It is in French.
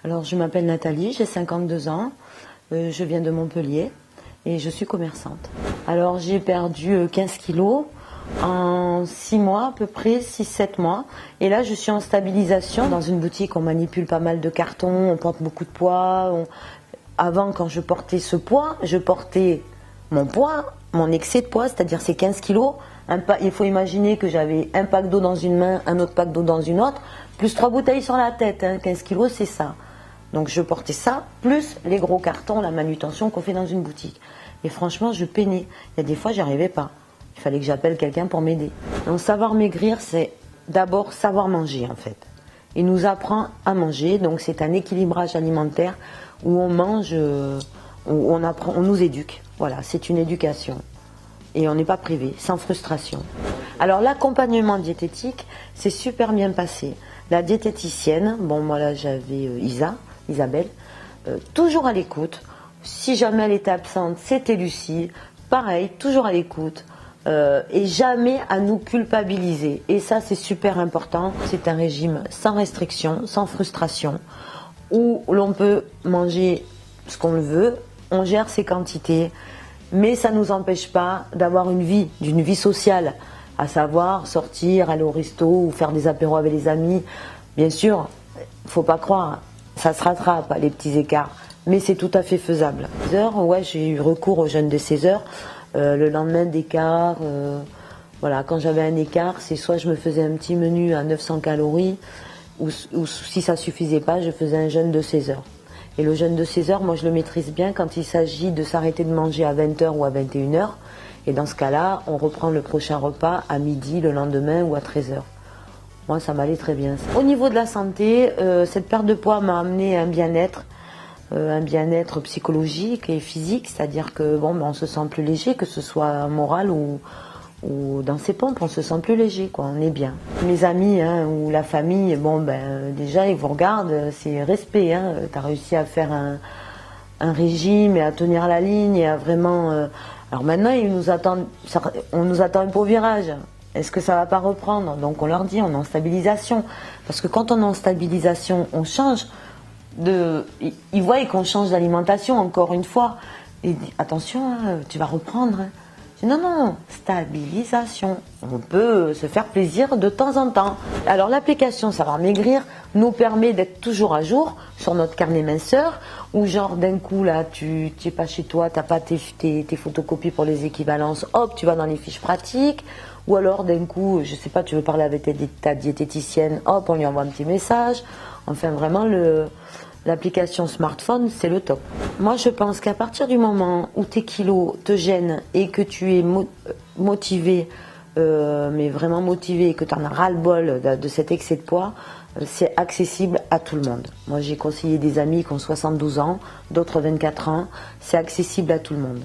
Alors, je m'appelle Nathalie, j'ai 52 ans, je viens de Montpellier et je suis commerçante. Alors, j'ai perdu 15 kilos en 6 mois, à peu près 6-7 mois. Et là, je suis en stabilisation. Dans une boutique, on manipule pas mal de cartons, on porte beaucoup de poids. Avant, quand je portais ce poids, je portais mon poids, mon excès de poids, c'est-à-dire ces 15 kilos. Il faut imaginer que j'avais un pack d'eau dans une main, un autre pack d'eau dans une autre, plus 3 bouteilles sur la tête. 15 kilos, c'est ça. Donc je portais ça, plus les gros cartons, la manutention qu'on fait dans une boutique. Et franchement, je peinais. Il y a des fois, j'y arrivais pas. Il fallait que j'appelle quelqu'un pour m'aider. Donc savoir maigrir, c'est d'abord savoir manger en fait. Il nous apprend à manger, donc c'est un équilibrage alimentaire où on mange, où on apprend, on nous éduque. Voilà, c'est une éducation. Et on n'est pas privé, sans frustration. Alors l'accompagnement diététique, c'est super bien passé. La diététicienne, bon moi là j'avais Isabelle, toujours à l'écoute. Si jamais elle était absente, c'était Lucie. Pareil, toujours à l'écoute. Et jamais à nous culpabiliser. Et ça, c'est super important. C'est un régime sans restriction, sans frustration, où l'on peut manger ce qu'on veut, on gère ses quantités, mais ça ne nous empêche pas d'avoir d'une vie sociale, à savoir sortir, aller au resto ou faire des apéros avec les amis. Bien sûr, faut pas croire, ça se rattrape, les petits écarts, mais c'est tout à fait faisable. 16 heures, ouais, j'ai eu recours au jeûne de 16 heures. Le lendemain d'écart, voilà, quand j'avais un écart, c'est soit je me faisais un petit menu à 900 calories, ou si ça suffisait pas, je faisais un jeûne de 16 heures. Et le jeûne de 16 heures, moi je le maîtrise bien quand il s'agit de s'arrêter de manger à 20 heures ou à 21 heures. Et dans ce cas-là, on reprend le prochain repas à midi, le lendemain ou à 13 heures. Moi, ça m'allait très bien. Au niveau de la santé, cette perte de poids m'a amené à un bien-être psychologique et physique, c'est-à-dire que bon, on se sent plus léger, que ce soit moral ou dans ses pompes, on se sent plus léger, quoi, on est bien. Mes amis ou la famille, bon déjà ils vous regardent, c'est respect, t'as réussi à faire un régime et à tenir la ligne et à vraiment. Alors maintenant on nous attend un beau virage. Est-ce que ça va pas reprendre? Donc on leur dit, on est en stabilisation, parce que quand on est en stabilisation, on change. Ils voient qu'on change d'alimentation encore une fois. Ils disent attention, tu vas reprendre. Je dis, non, stabilisation. On peut se faire plaisir de temps en temps. Alors l'application Savoir Maigrir nous permet d'être toujours à jour sur notre carnet minceur, où genre d'un coup là, tu n'es pas chez toi, tu n'as pas tes photocopies pour les équivalences, hop, tu vas dans les fiches pratiques. Ou alors d'un coup, je sais pas, tu veux parler avec ta diététicienne, hop, on lui envoie un petit message. Enfin vraiment, l'application smartphone, c'est le top. Moi, je pense qu'à partir du moment où tes kilos te gênent et que tu es motivé, mais vraiment motivé, et que tu en as ras-le-bol de cet excès de poids, c'est accessible à tout le monde. Moi, j'ai conseillé des amis qui ont 72 ans, d'autres 24 ans. C'est accessible à tout le monde.